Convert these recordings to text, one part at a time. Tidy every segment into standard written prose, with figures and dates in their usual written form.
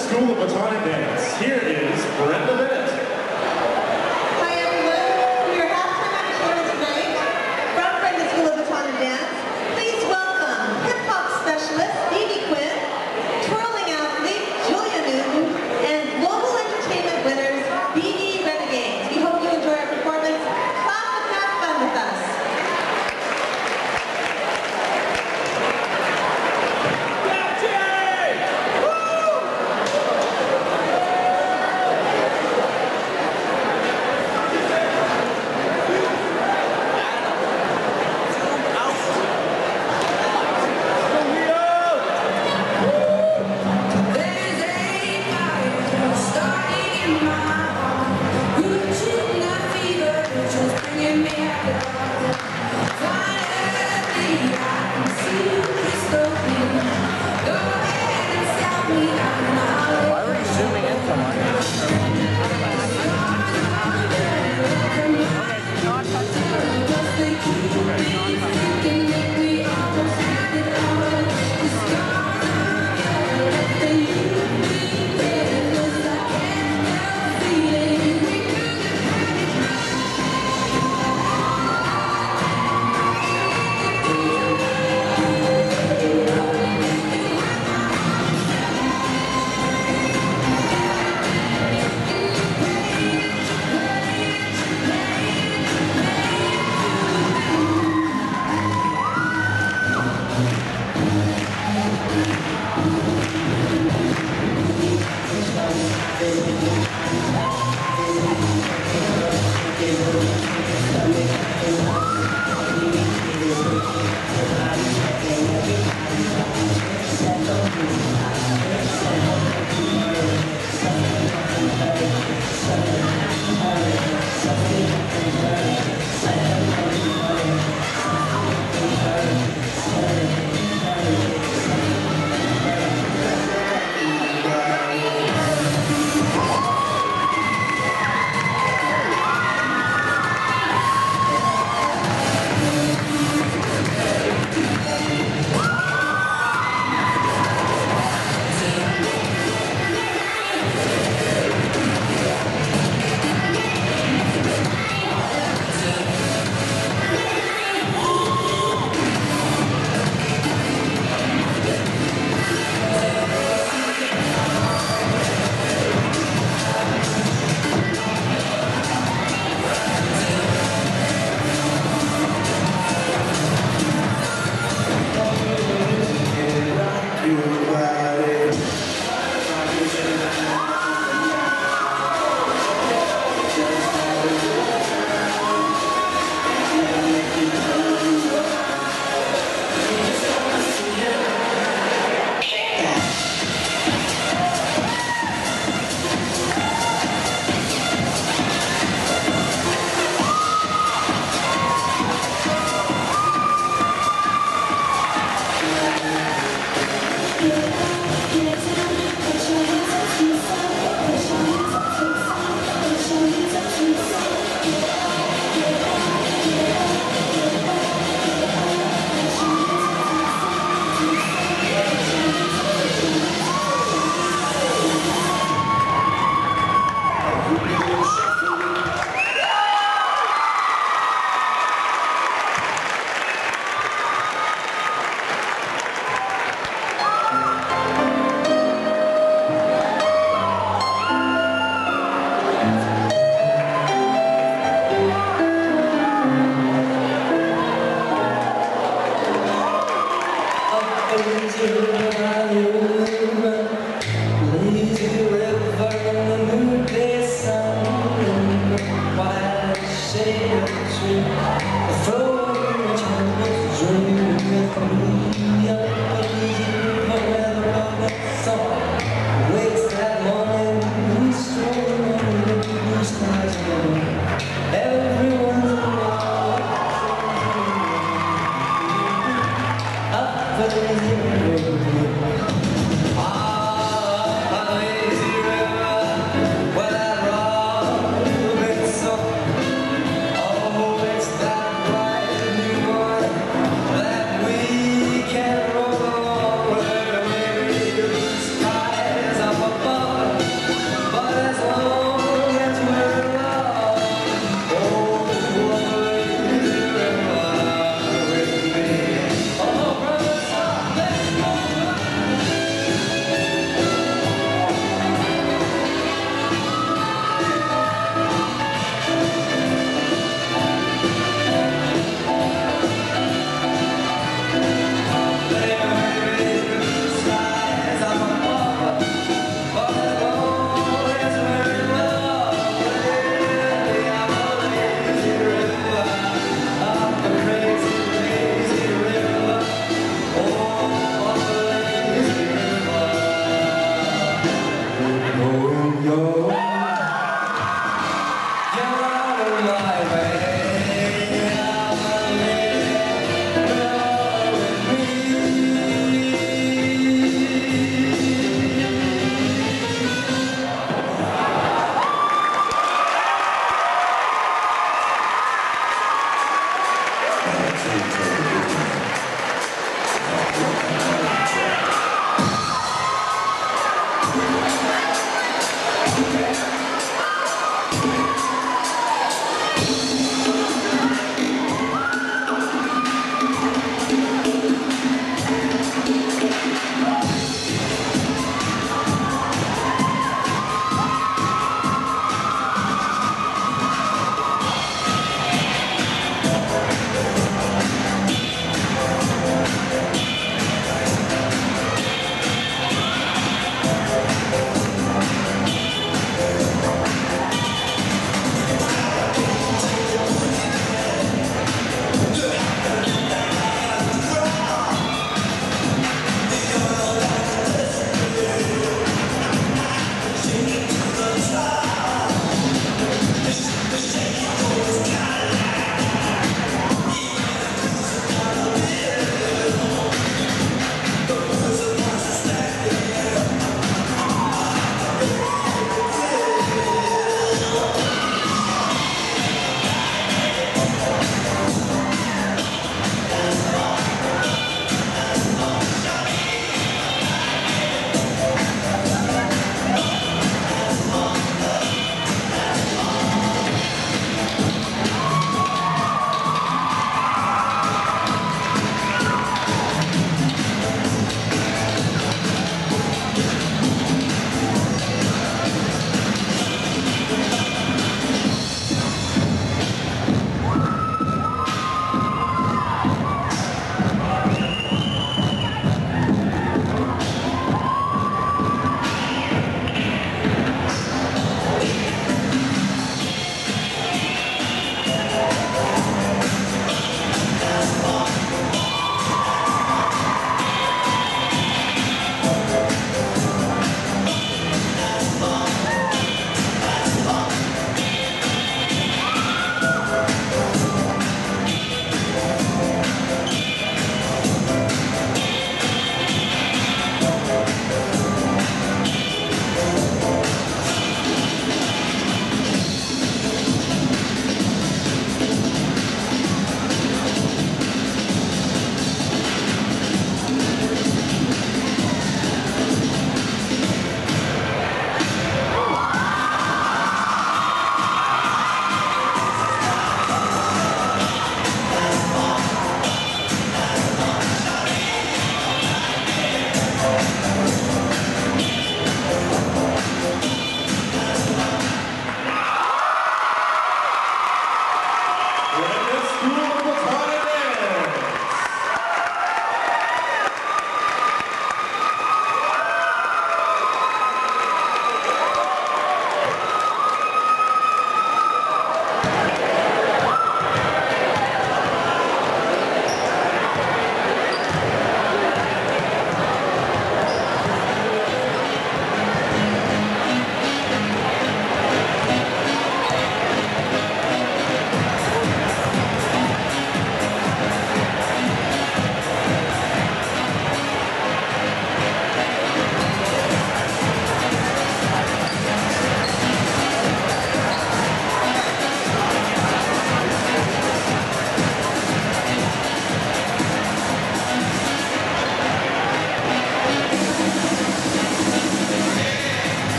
School of Botanic Dance. Here is Brenda Bennett. Hi everyone, for your halftime act performance tonight from Brenda School of Botanic Dance, please welcome hip-hop specialist Evie Quinn, twirling athlete Julia Newton, and global entertainment winners BB Renegades. We hope you enjoy our performance. Clap and have fun with us.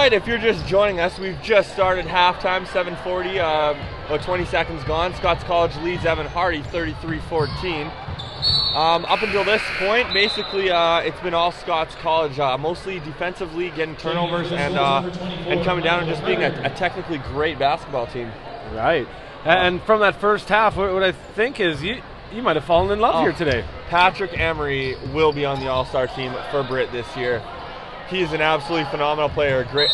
right, if you're just joining us, we've just started halftime, 7:40, about 20 seconds gone. Scots College leads Evan Hardy 33-14. Up until this point, basically, it's been all Scots College, mostly defensively, getting turnovers and coming down and just being a technically great basketball team. Right. And from that first half, what I think is you might have fallen in love here today. Patrick Emery will be on the All-Star team for BRIT this year. He is an absolutely phenomenal player. Great.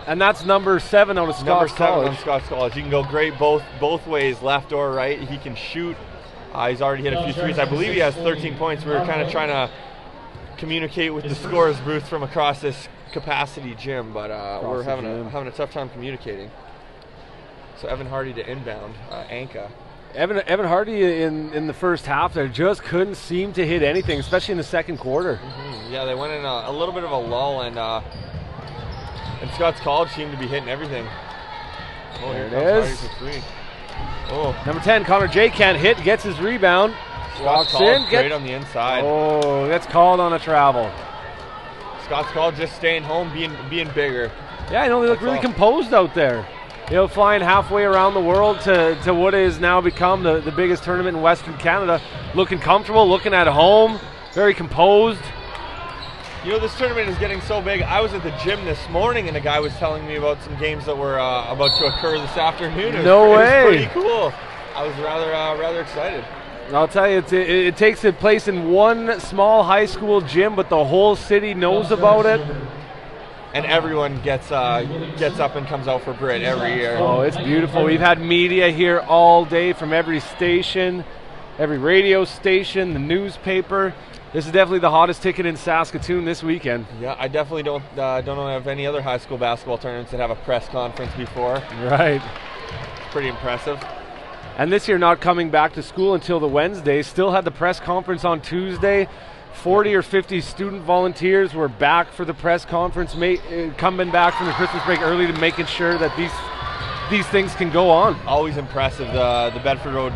And that's number 7 out of Scots College. On Scots College. He can go great both ways, left or right. He can shoot. He's already hit a few threes. I believe he has 13 points. We were kind of trying to communicate with the scorer's booth from across this capacity gym, but we're having a tough time communicating. So Evan Hardy to inbound, Anka. Evan Hardy in the first half there just couldn't seem to hit anything, especially in the second quarter. Yeah, they went in a little bit of a lull, and Scots College seemed to be hitting everything. Oh, there here it comes is. Hardy for 3. Oh. Number 10, Connor J can't hit, gets his rebound. Scots College great on the inside. Oh, that's called on a travel. Scots College just staying home, being bigger. Yeah, I know they look really composed out there. You know, flying halfway around the world to what has now become the biggest tournament in Western Canada. Looking comfortable, looking at home, very composed. You know, this tournament is getting so big. I was at the gym this morning and a guy was telling me about some games that were about to occur this afternoon. No way. It was pretty cool. I was rather excited. I'll tell you, it takes place in one small high school gym, but the whole city knows about it. And everyone gets up and comes out for BRIT every year. Oh, it's beautiful. We've had media here all day from every station, every radio station, the newspaper. This is definitely the hottest ticket in Saskatoon this weekend. Yeah, I definitely don't know of any other high school basketball tournaments that have a press conference before. Right. It's pretty impressive. And this year not coming back to school until the Wednesday. Still had the press conference on Tuesday. 40 or 50 student volunteers were back for the press conference, coming back from the Christmas break early to making sure that these things can go on. Always impressive. The Bedford Road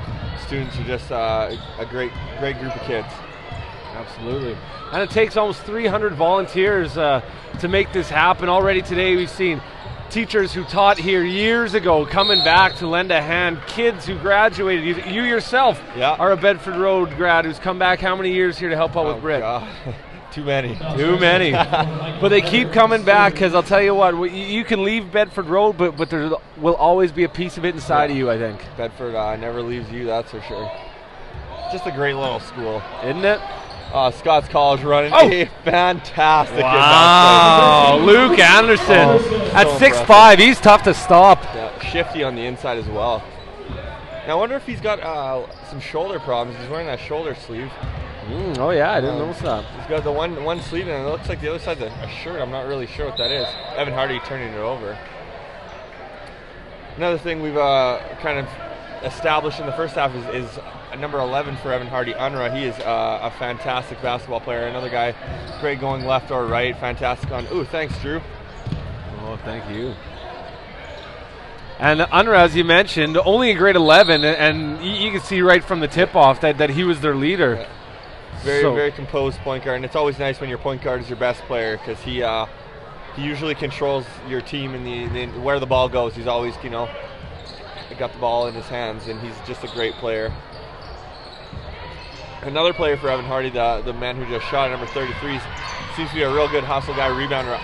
students are just a great group of kids. Absolutely. And it takes almost 300 volunteers to make this happen. Already today we've seen teachers who taught here years ago coming back to lend a hand, kids who graduated. You yourself are a Bedford Road grad who's come back how many years here to help out with BRIT? Too many. Too many. But they keep coming back because I'll tell you what, you can leave Bedford Road, but there will always be a piece of it inside of you, I think. Bedford never leaves you, that's for sure. Just a great little school. Isn't it? Scots College running a fantastic. Wow, Luke Anderson at 6'5", he's tough to stop. Yeah, shifty on the inside as well. Now I wonder if he's got some shoulder problems. He's wearing that shoulder sleeve. Oh yeah, I didn't notice that. He's got the one sleeve and it looks like the other side's a shirt. I'm not really sure what that is. Evan Hardy turning it over. Another thing we've kind of established in the first half is number 11 for Evan Hardy, Unra. He is a fantastic basketball player. Another guy, great going left or right. Fantastic on. Ooh, thanks, Drew. Oh, thank you. And Unra, as you mentioned, only in grade 11, and you can see right from the tip-off that he was their leader. Yeah. Very composed point guard, and it's always nice when your point guard is your best player because he usually controls your team in where the ball goes. He's always, got the ball in his hands, and he's just a great player. Another player for Evan Hardy, the man who just shot at number 33, seems to be a real good hustle guy, rebounder.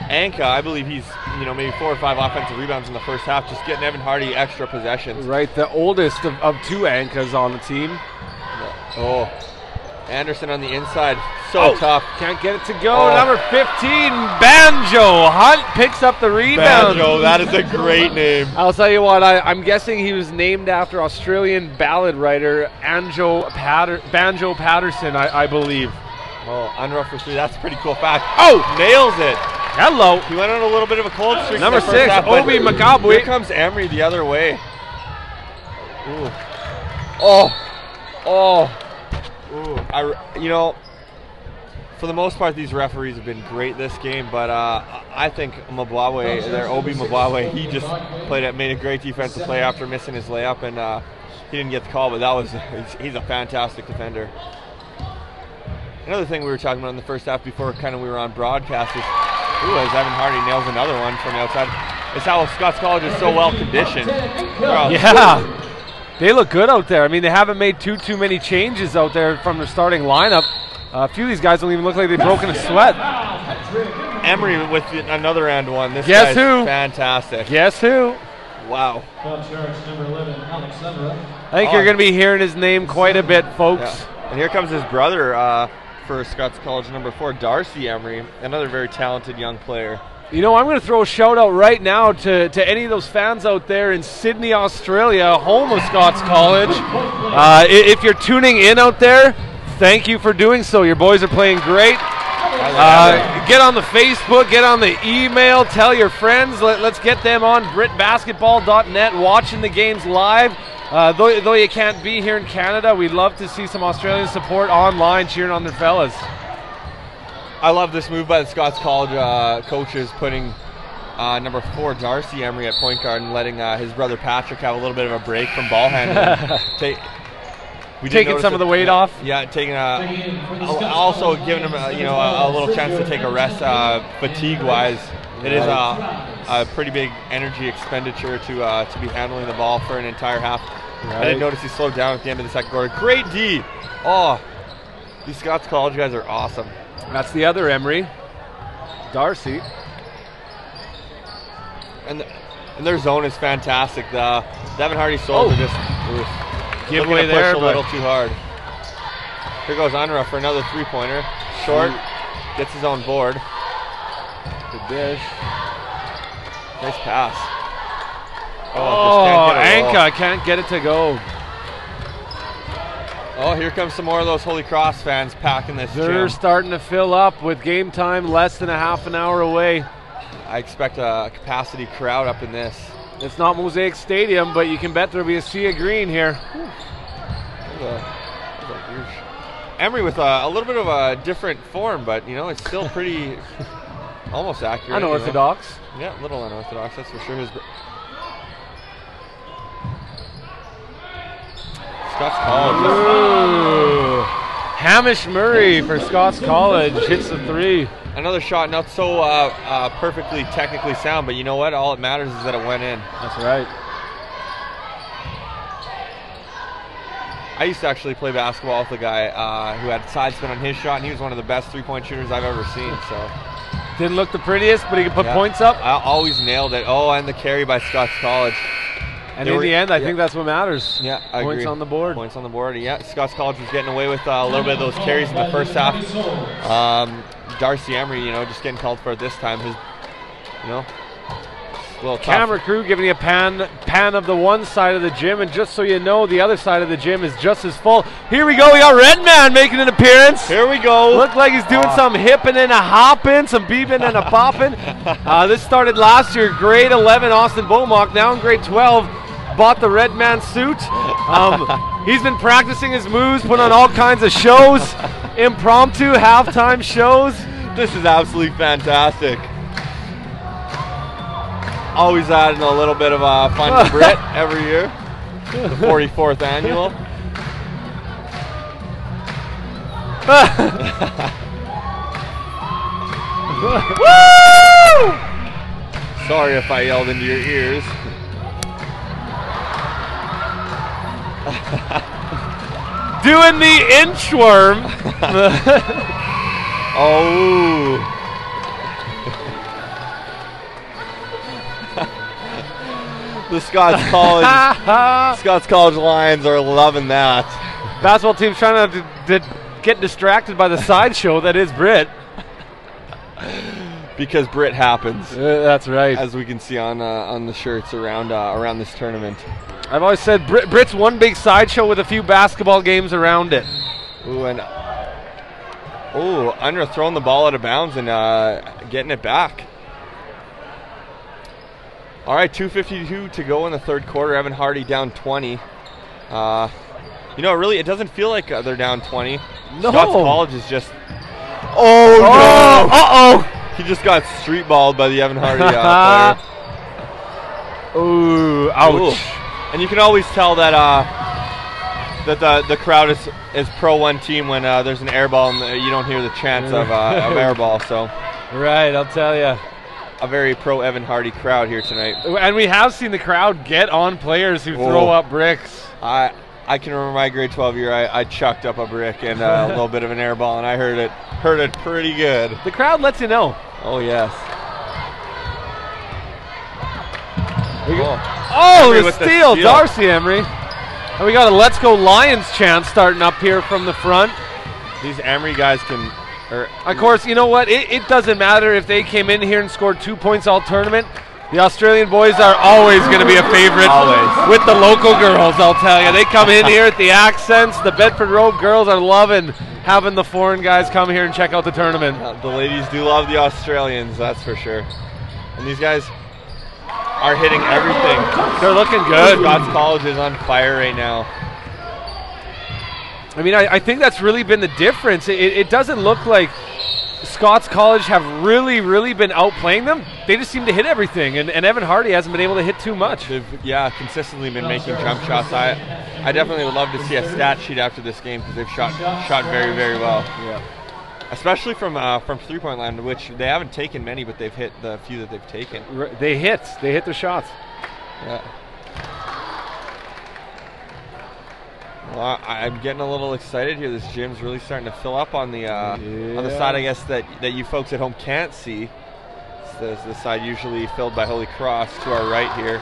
Anka, I believe he's maybe 4 or 5 offensive rebounds in the first half, just getting Evan Hardy extra possessions. Right, the oldest of 2 Ankas on the team. Oh, Anderson on the inside, so tough. Can't get it to go. Number 15, Banjo. Hunt picks up the rebound. Banjo, that is a great name. I'll tell you what, I'm guessing he was named after Australian ballad writer Banjo Patterson, I believe. Oh, Unruff for 3, that's a pretty cool fact. Oh, nails it. Hello. He went on a little bit of a cold streak. Number 6, Obi Makabwe. Here comes Emery the other way. Ooh. Oh. Ooh. For the most part, these referees have been great this game, but I think Obi Mabwawe, he just made a great defensive play after missing his layup, and he didn't get the call, but he's a fantastic defender. Another thing we were talking about in the first half before we were on broadcast is Ooh, as Evan Hardy nails another one from the outside. It's how Scots College is so well conditioned. Yeah. They look good out there. I mean, they haven't made too many changes out there from their starting lineup. A few of these guys don't even look like they've broken a sweat. Emery with another and one. This Guess guy's who? Fantastic. Guess who? Wow. I think you're going to be hearing his name quite a bit, folks. Yeah. And here comes his brother for Scots College number 4, Darcy Emery, another very talented young player. You know, I'm going to throw a shout out right now to any of those fans out there in Sydney, Australia, home of Scots College. If you're tuning in out there, thank you for doing so. Your boys are playing great. Get on the Facebook, get on the email, tell your friends. Let's get them on BritBasketball.net watching the games live. Though you can't be here in Canada, we'd love to see some Australian support online cheering on their fellas. I love this move by the Scots College coaches, putting number 4 Darcy Emery at point guard and letting his brother Patrick have a little bit of a break from ball handling. Taking some of the weight off. Yeah, taking also giving him a little chance to take a rest fatigue-wise. It is a pretty big energy expenditure to be handling the ball for an entire half. Right. I didn't notice he slowed down at the end of the second quarter. Great D. Oh, these Scots College guys are awesome. That's the other Emery, Darcy. And their zone is fantastic. The Evan Hardy Souls are just giveaway there, push a little too hard. Here goes Unruh for another three-pointer. Short, gets his own board. Good dish. Nice pass. Anka can't get it to go. Oh, here comes some more of those Holy Cross fans packing this They're gym. starting to fill up with game time less than a half an hour away. I expect a capacity crowd up in this. It's not Mosaic Stadium, but you can bet there'll be a sea of green here. Emery with a little bit of a different form, but it's still pretty almost accurate. Unorthodox. Yeah, a little unorthodox, that's for sure. Scots College. Ooh. Hamish Murray for Scots College hits the three. Another shot, not so perfectly technically sound, but you know what? All that matters is that it went in. That's right. I used to actually play basketball with a guy who had side spin on his shot, and he was one of the best three-point shooters I've ever seen. So didn't look the prettiest, but he could put points up. I always nailed it. Oh, and the carry by Scots College. And in the end, I think that's what matters. Yeah, I agree. Points on the board. Points on the board. Yeah, Scots College was getting away with a little bit of those carries in the first half. Darcy Emery, just getting called for it this time. His, a little camera crew giving you a pan of the one side of the gym, and just so you know, the other side of the gym is just as full. Here we go. We got Redman making an appearance. Here we go. Look like he's doing some hipping and a hopping, some beeping and a popping. This started last year, grade 11 Austin Beaumont, now in grade 12. Bought the Redman suit. He's been practicing his moves, put on all kinds of shows, impromptu halftime shows. This is absolutely fantastic. Always adding a little bit of fun to BRIT every year. The 44th annual. Woo! Sorry if I yelled into your ears. Doing the inchworm. Oh. The Scots College Lions are loving that. Basketball team's trying to get distracted by the sideshow that is BRIT. Because BRIT happens. That's right. As we can see on the shirts around this tournament. I've always said BRIT's one big sideshow with a few basketball games around it. Ooh, and Unruh throwing the ball out of bounds and getting it back. All right, 2:52 to go in the third quarter. Evan Hardy down 20. Really, it doesn't feel like they're down 20. No. Scots College is just. Oh no! He just got street balled by the Evan Hardy player. Ooh, ouch! Ooh. And you can always tell that the crowd is pro one team when there's an air ball and you don't hear the chants of air ball. So Right, I'll tell you. A very pro Evan Hardy crowd here tonight. And we have seen the crowd get on players who throw up bricks. I can remember my grade 12 year. I chucked up a brick and a little bit of an air ball, and I heard it pretty good. The crowd lets you know. Oh yes. Oh, the steal, Darcy Emery. And we got a Let's Go Lions chant starting up here from the front. These Emery guys can. Of course, you know what? It doesn't matter if they came in here and scored 2 points all tournament. The Australian boys are always going to be a favorite with the local girls, I'll tell you. They come in here at the Accents. The Bedford Road girls are loving having the foreign guys come here and check out the tournament. The ladies do love the Australians, that's for sure. And these guys are hitting everything. They're looking good. Scots College is on fire right now. I mean, I think that's really been the difference. It doesn't look like Scots College have really been outplaying them. They just seem to hit everything, and Evan Hardy hasn't been able to hit too much. They've, consistently been making jump shots. I definitely would love to see a stat sheet after this game because they've shot very well. Yeah. Especially from 3-point line, which they haven't taken many, but they've hit the few that they've taken. They hit their shots. Yeah. Well, I'm getting a little excited here. This gym's really starting to fill up on the side, I guess, that you folks at home can't see. It's the side usually filled by Holy Cross to our right here.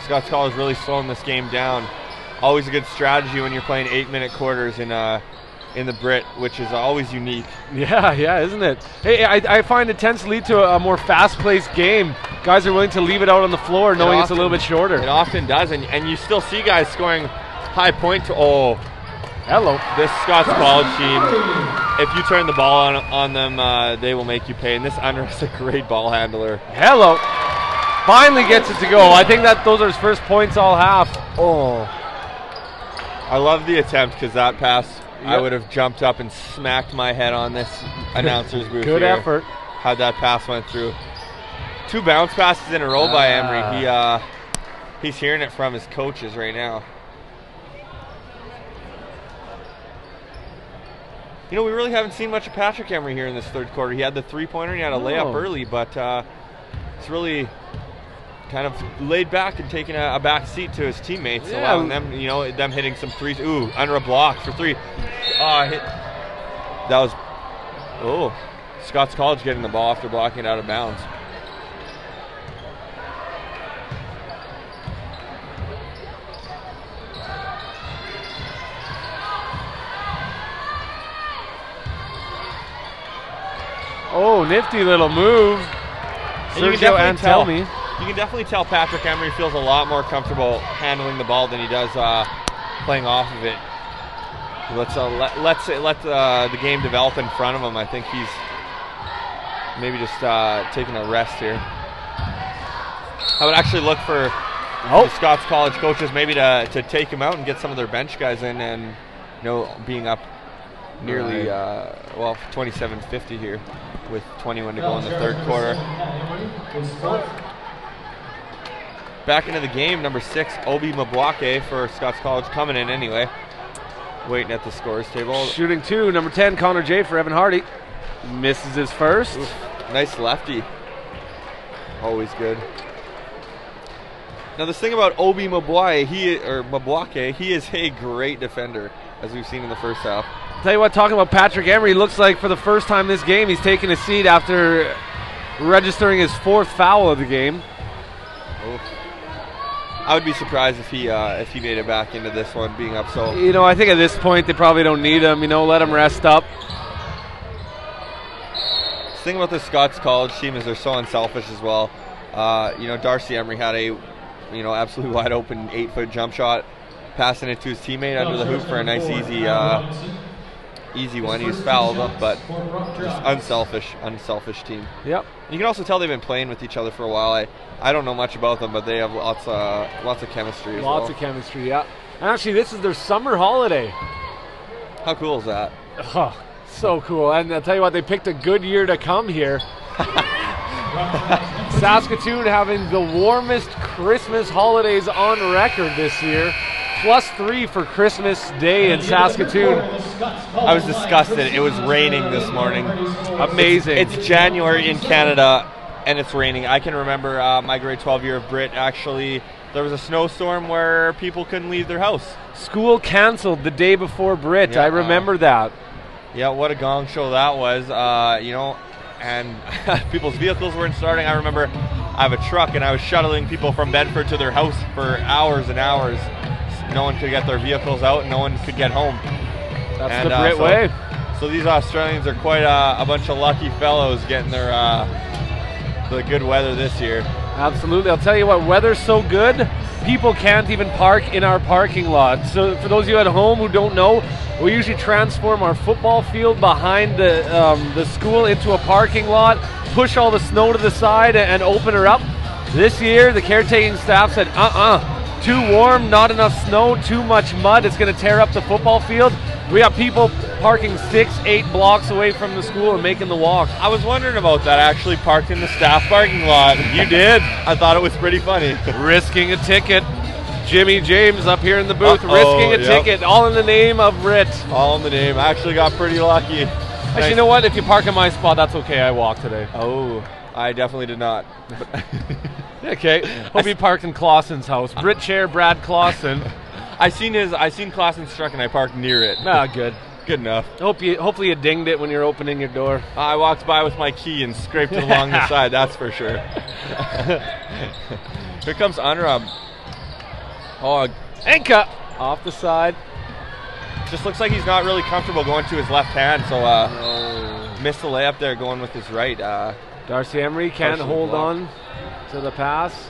Scots College really slowing this game down. Always a good strategy when you're playing 8-minute quarters in the BRIT, which is always unique. Yeah, isn't it? Hey, I find it tends to lead to a more fast-paced game. Guys are willing to leave it out on the floor knowing it's a little bit shorter. It often does, and you still see guys scoring high point. Hello. This Scots College team, if you turn the ball on them, they will make you pay. And this Unrus is a great ball handler. Hello. Finally gets it to go. I think that those are his first points all half. I love the attempt because that pass, I would have jumped up and smacked my head on this announcer's booth. Good effort. How that pass went through. 2 bounce passes in a row by Emery. He's hearing it from his coaches right now. You know, we really haven't seen much of Patrick Emery here in this third quarter. He had the 3-pointer and he had a layup early, but it's really kind of laid back and taking a back seat to his teammates, allowing them, them hitting some threes. Ooh, under a block for 3. That was, Scots College getting the ball after blocking it out of bounds. Oh, nifty little move. Sergio Antelmi. You can definitely tell Patrick Emery feels a lot more comfortable handling the ball than he does playing off of it. Let the game develop in front of him. I think he's maybe just taking a rest here. I would actually look for the Scots College coaches maybe to take him out and get some of their bench guys in, and being up nearly 27-50 here with 21 to go in the third quarter. Back into the game, number 6, Obi Mabwake for Scots College, coming in anyway. Waiting at the scores table. Shooting 2, number 10, Connor J for Evan Hardy. Misses his first. Oof, nice lefty. Always good. Now this thing about Obi Mabwake, he is a great defender, as we've seen in the first half. Tell you what, talking about Patrick Emery, looks like for the first time this game he's taken a seat after registering his 4th foul of the game. Oof. I would be surprised if he made it back into this one, being up so. I think at this point they probably don't need him. Let him rest up. The thing about the Scots College team is they're so unselfish as well. Darcy Emery had a, absolutely wide open 8-foot jump shot, passing it to his teammate under the hoop for a nice easy one. He was fouled up, but just unselfish team. Yep. You can also tell they've been playing with each other for a while. I don't know much about them, but they have lots of chemistry as well. Lots of chemistry, yeah. And actually, this is their summer holiday. How cool is that? Oh, so cool. And I'll tell you what, they picked a good year to come here. Saskatoon having the warmest Christmas holidays on record this year. +3 for Christmas Day in Saskatoon. I was disgusted. It was raining this morning. Amazing. It's January in Canada, and it's raining. I can remember my grade 12 year of BRIT, actually, there was a snowstorm where people couldn't leave their house. School canceled the day before BRIT. Yeah, I remember that. Yeah, what a gong show that was, you know, and people's vehicles weren't starting. I remember I have a truck, and I was shuttling people from Bedford to their house for hours and hours. No one could get their vehicles out, and no one could get home. That's the BRIT way. So these Australians are quite a bunch of lucky fellows getting their the good weather this year. Absolutely. I'll tell you what, weather's so good, people can't even park in our parking lot. So for those of you at home who don't know, we usually transform our football field behind the school into a parking lot, push all the snow to the side and open her up. This year, the caretaking staff said, too warm, not enough snow, too much mud, it's going to tear up the football field. We got people parking 6-8 blocks away from the school and making the walk. I was wondering about that. I actually parked in the staff parking lot. You did? I thought it was pretty funny. Risking a ticket. Jimmy James up here in the booth, risking a ticket, all in the name of BRIT. All in the name. I actually got pretty lucky. Actually, you know what? If you park in my spot, that's okay. I walked today. Oh, I definitely did not. Okay. Hope you parked in Clausen's house. BRIT chair, Brad Clausen. I seen Clausen's truck and I parked near it. Ah, good. Good enough. Hopefully you dinged it when you're opening your door. I walked by with my key and scraped it along the side, that's for sure. Here comes Anurab. Oh, Anka off the side. Just looks like he's not really comfortable going to his left hand, so missed the layup there going with his right. Darcy Emery can't hold on to the pass.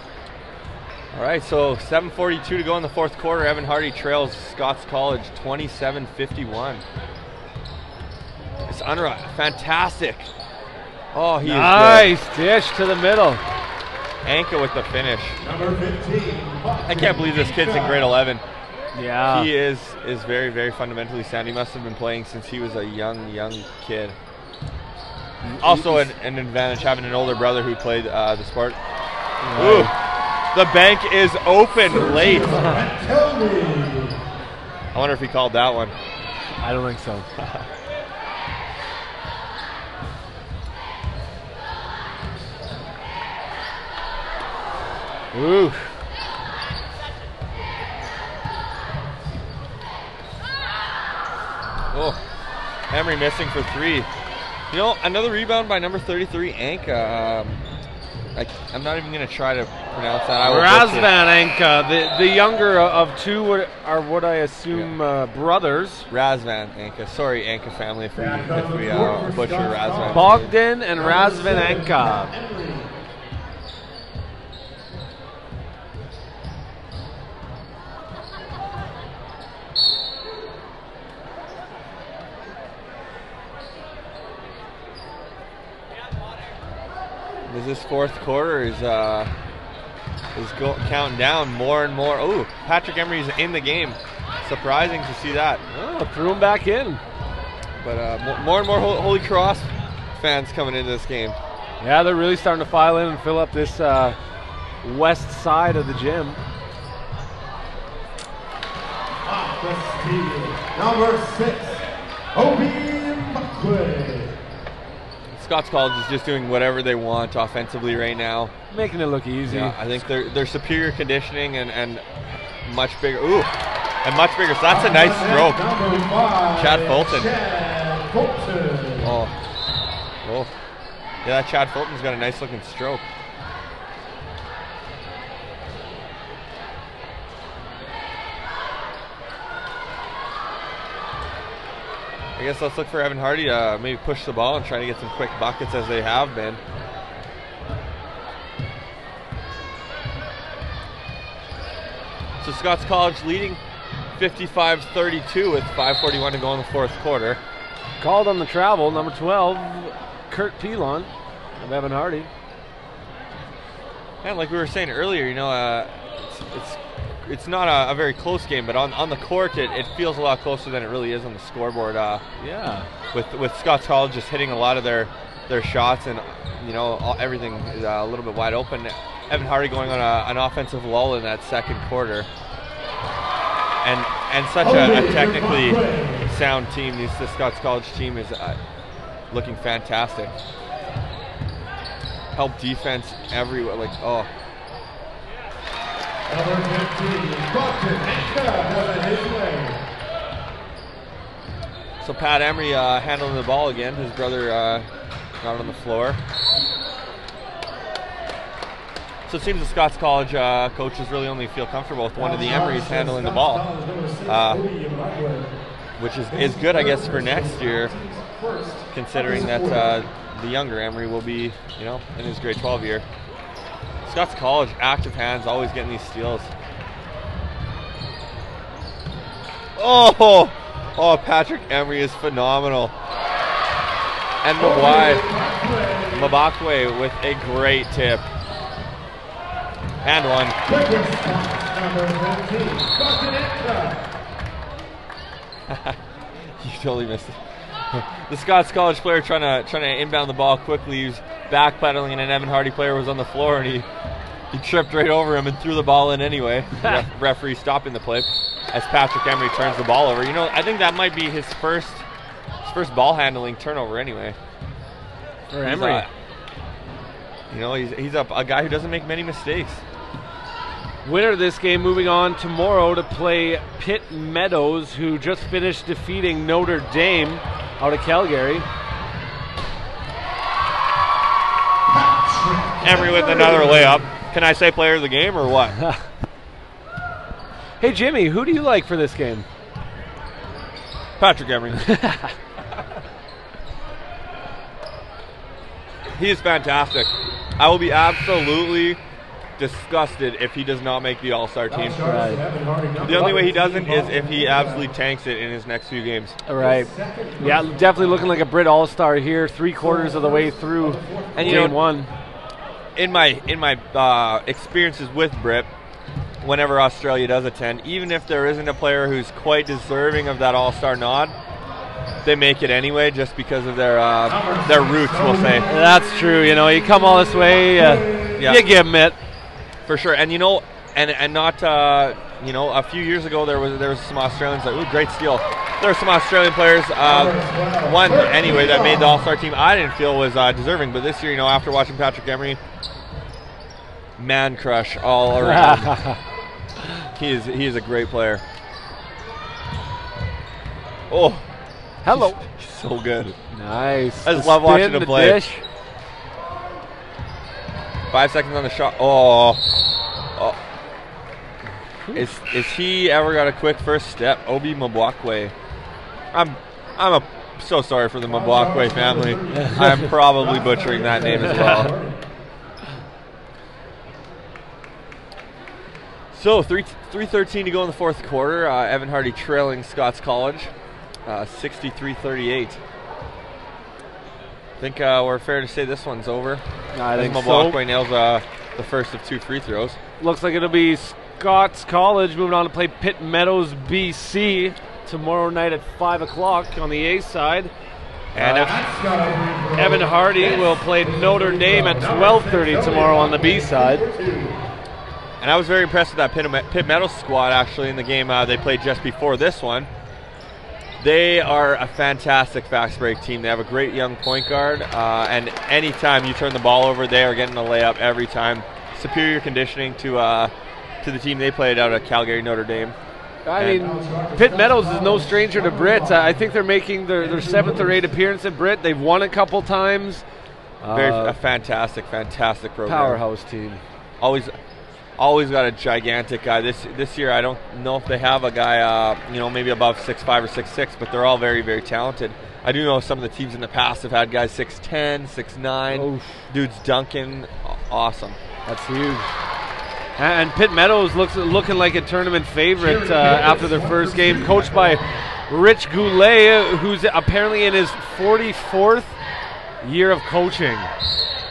All right, so 7:42 to go in the fourth quarter. Evan Hardy trails Scots College 27-51. It's Anurab, fantastic. Oh, he nice is good. Dish to the middle. Anka with the finish. Number 15. I can't believe this kid's in grade 11. Yeah. He is very, very fundamentally sound. He must have been playing since he was a young kid. Also an advantage having an older brother who played the sport. Right. Ooh, the bank is open late. I wonder if he called that one. I don't think so. Ooh. Oh, Emery missing for three. You know, another rebound by number 33, Anka. I'm not even going to try to pronounce that. Razvan Anka, the younger of two are what I assume brothers. Razvan Anka. Sorry, Anka family, if we butcher Razvan. Bogdan and Razvan Anka. This fourth quarter is counting down more and more. Oh, Patrick Emery's in the game. Surprising to see that. Oh, threw him back in. But more and more Holy Cross fans coming into this game. Yeah, they're really starting to file in and fill up this west side of the gym. Number 6, Obi McQuaid. Scots College is just doing whatever they want offensively right now. Making it look easy. Yeah, I think they're superior conditioning and much bigger. Ooh, and much bigger. So that's a nice stroke. Chad Fulton. Oh, yeah, that Chad Fulton's got a nice looking stroke. I guess let's look for Evan Hardy to maybe push the ball and try to get some quick buckets as they have been. So Scots College leading 55-32 with 5:41 to go in the fourth quarter. Called on the travel, number 12, Kurt Pelon of Evan Hardy. And like we were saying earlier, you know, it's not a very close game, but on the court it feels a lot closer than it really is on the scoreboard. Yeah. With Scots College just hitting a lot of their shots, and you know everything is a little bit wide open. Evan Hardy going on an offensive lull in that second quarter. and such a technically sound team. The Scots College team is looking fantastic. Help defense everywhere. Like, oh. So Pat Emery handling the ball again. His brother got on the floor. So it seems the Scots College coaches really only feel comfortable with one of the Emerys handling the ball, which is good, I guess, for next year, considering that the younger Emery will be, in his grade 12 year. Scots College, active hands, always getting these steals. Oh, Patrick Emery is phenomenal. And Mabakwe with a great tip. And one. You totally missed it. The Scots College player trying to inbound the ball quickly. He was backpedaling, and an Evan Hardy player was on the floor, and he tripped right over him and threw the ball in anyway. Referee stopping the play as Patrick Emery turns the ball over. I think that might be his first ball handling turnover anyway. For Emery. He's a guy who doesn't make many mistakes. Winner of this game moving on tomorrow to play Pitt Meadows, who just finished defeating Notre Dame out of Calgary. Emery with another layup. Can I say player of the game or what? Hey Jimmy, who do you like for this game? Patrick Emery. He is fantastic. I will be absolutely disgusted if he does not make the All-Star team. Right. The only way he doesn't is if he absolutely tanks it in his next few games. Right. Yeah, definitely looking like a BRIT All-Star here, 3/4 of the way through game one. In my experiences with BRIT, whenever Australia does attend, even if there isn't a player who's quite deserving of that All-Star nod, they make it anyway just because of their roots, we'll say. That's true. You come all this way, you give them it. For sure. And and not a few years ago there was some Australians like, ooh, great steal. There were some Australian players, one anyway that made the All-Star team I didn't feel was deserving, but this year, after watching Patrick Emery, man crush all around. He is a great player. Oh, hello. He's so good. Nice. I just love watching him play. Dish. 5 seconds on the shot. Oh. Is he ever got a quick first step? Obi Mabakwe. I'm so sorry for the Mabakwe family. I'm probably butchering that name as well. So 3:13 to go in the fourth quarter. Evan Hardy trailing Scots College, 63-38. I think we're fair to say this one's over. I think Mabakwe nails the first of 2 free throws. Looks like it'll be Scots College moving on to play Pitt Meadows, BC tomorrow night at 5 o'clock on the A side. And Evan Hardy will play Notre Dame at 12:30 tomorrow on the B side. And I was very impressed with that Pitt Meadows squad actually in the game they played just before this one. They are a fantastic fast break team. They have a great young point guard, and anytime you turn the ball over, they are getting a layup every time. Superior conditioning to the team they played out of Calgary, Notre Dame. I mean, Pitt Meadows is no stranger to BRIT. I think they're making their 7th or 8th appearance at BRIT. They've won a couple times. A fantastic program. Powerhouse team. Always got a gigantic guy. This year, I don't know if they have a guy, maybe above 6'5" or 6'6", but they're all very, very talented. I do know some of the teams in the past have had guys 6'10", 6'9". Oof. Dudes dunking. Awesome. That's huge. And Pitt Meadows looking like a tournament favorite after their first game, coached by Rich Goulet, who's apparently in his 44th year of coaching.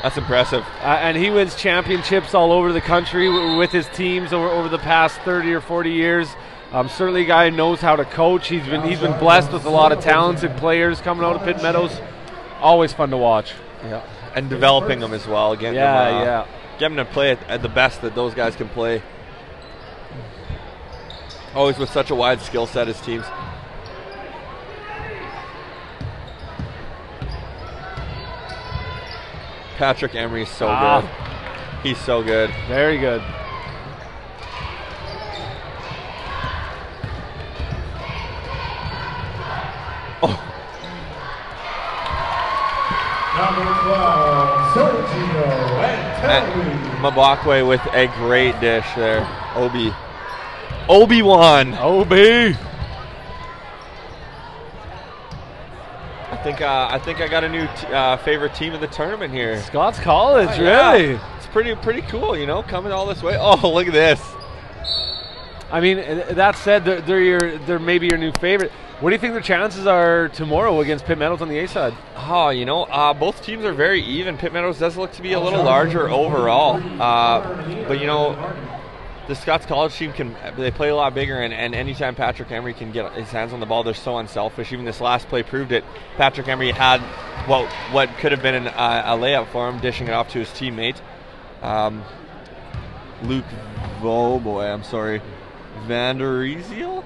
That's impressive. And he wins championships all over the country with his teams over the past 30 or 40 years. Certainly a guy who knows how to coach. He's been blessed with a lot of talented players coming out of Pitt Meadows. Always fun to watch. Yeah. And developing them as well. Getting them to play at the best that those guys can play. Always with such a wide skill set as teams. Patrick Emery is so good. He's so good. Very good. Number 12, Sergio and Mabakwe with a great dish there. Obi-Wan. Obi. I think I got a new favorite team in the tournament here. Scots College, Yeah. really? It's pretty cool, you know, coming all this way. Oh, look at this. I mean, that said, they're maybe your new favorite. What do you think their chances are tomorrow against Pitt Meadows on the A side? Oh, you know, both teams are very even. Pitt Meadows does look to be a little larger overall, but you know, the Scots College team they play a lot bigger, and anytime Patrick Emery can get his hands on the ball, they're so unselfish. Even this last play proved it. Patrick Emery had what could have been a layup for him, dishing it off to his teammate, Luke. Oh boy, I'm sorry, Vanderziel.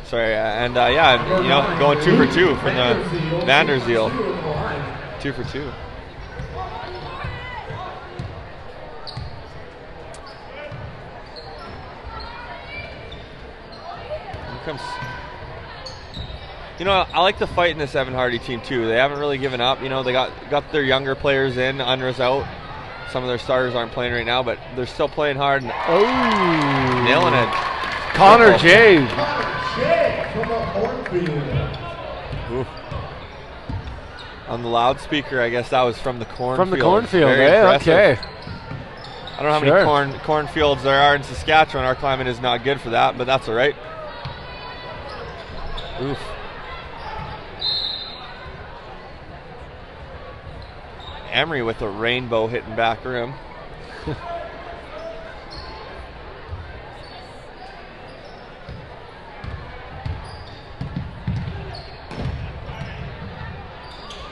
Sorry, and yeah, you know, going 2 for 2 from the Vanderziel. 2 for 2. Comes. You know, I like the fight in this Evan Hardy team too. They haven't really given up. You know, they got their younger players in, Unra's out. Some of their starters aren't playing right now, but they're still playing hard. And nailing it. Connor J. Ooh. On the loudspeaker, I guess that was from the cornfield. From the cornfield, Very okay. I don't know how many cornfields there are in Saskatchewan. Our climate is not good for that, but that's all right. Oof. Emery with a rainbow hitting back rim.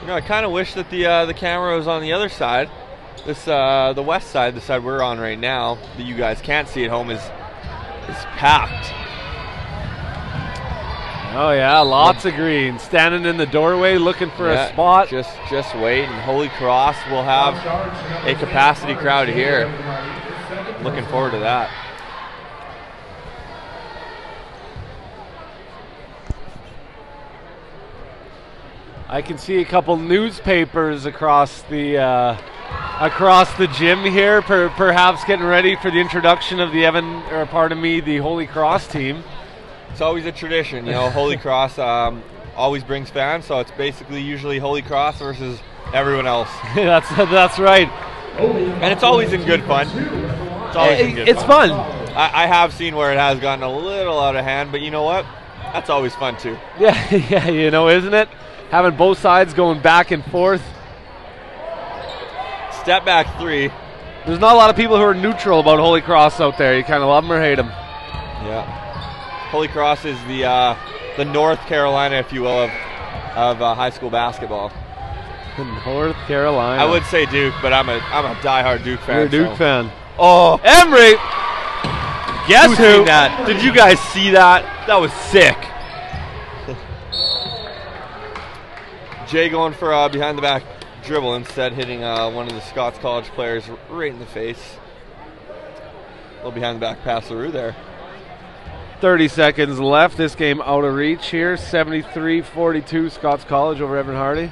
You know, I kind of wish that the camera was on the other side. This the west side, the side we're on right now, that you guys can't see at home, is packed. Oh yeah, lots of green. Standing in the doorway looking for a spot. Just wait, and Holy Cross will have a capacity crowd here. Looking forward to that. I can see a couple newspapers across the gym here, perhaps getting ready for the introduction of the the Holy Cross team. It's always a tradition, you know. Holy Cross always brings fans, so it's basically usually Holy Cross versus everyone else. that's right. And it's always in good fun. It's always in good fun. I have seen where it has gotten a little out of hand, but you know what? That's always fun too. Yeah, you know, isn't it? Having both sides going back and forth. Step back 3. There's not a lot of people who are neutral about Holy Cross out there. You kind of love them or hate them. Yeah. Holy Cross is the North Carolina, if you will, of high school basketball. North Carolina. I would say Duke, but I'm a diehard Duke fan. You're a Duke fan. Oh, Emery. Guess who? Seen that? Did you guys see that? That was sick. Jay going for a behind the back dribble, instead hitting one of the Scots College players right in the face. A little behind the back pass through there. 30 seconds left. This game out of reach here. 73-42 Scots College over Evan Hardy.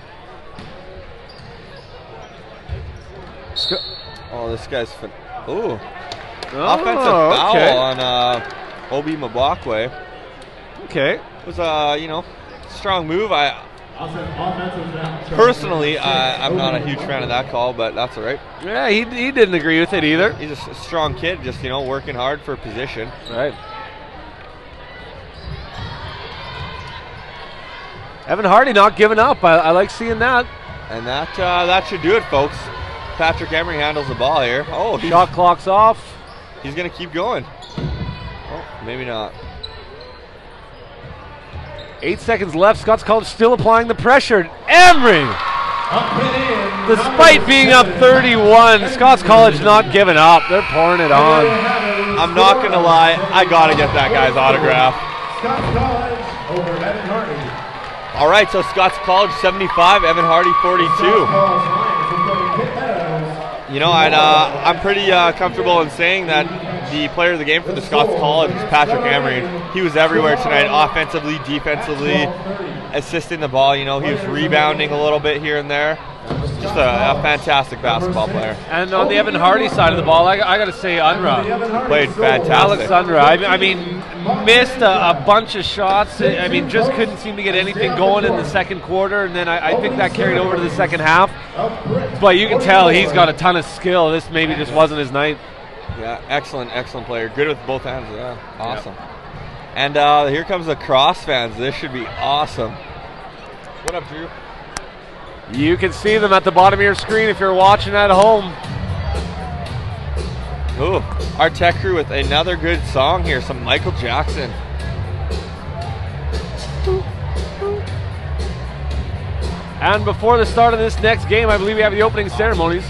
Oh, this guy's offensive foul on Obi Mabakwe. Okay. It was a strong move. Personally, I'm not a huge fan of that call, but that's all right. Yeah, he didn't agree with it either. He's a strong kid, just working hard for position. Right. Evan Hardy not giving up. I like seeing that. And that should do it, folks. Patrick Emery handles the ball here. Oh, shot clock's off. He's going to keep going. Oh, maybe not. 8 seconds left. Scots College still applying the pressure. Emery! Despite being up 31, Scots College not giving up. They're pouring it on. I'm not going to lie, I got to get that guy's autograph. Scots College over Evan Hardy. All right, so Scots College 75, Evan Hardy 42. You know, I'm pretty comfortable in saying that the player of the game for the Scots College is Patrick Emery. He was everywhere tonight, offensively, defensively, assisting the ball. You know, he was rebounding a little bit here and there. Just a fantastic basketball player. And on the Evan Hardy side of the ball, I got to say Unruh. Played fantastic. Alex Unruh. I mean, missed a bunch of shots. I mean, just couldn't seem to get anything going in the second quarter, and then I think that carried over to the second half. But you can tell he's got a ton of skill. This maybe just wasn't his night. Yeah, excellent player. Good with both hands. Yeah, awesome. Yep. And here comes the Cross fans. This should be awesome. What up, Drew? You can see them at the bottom of your screen if you're watching at home. Ooh, our tech crew with another good song here, some Michael Jackson. And before the start of this next game, I believe we have the opening ceremonies.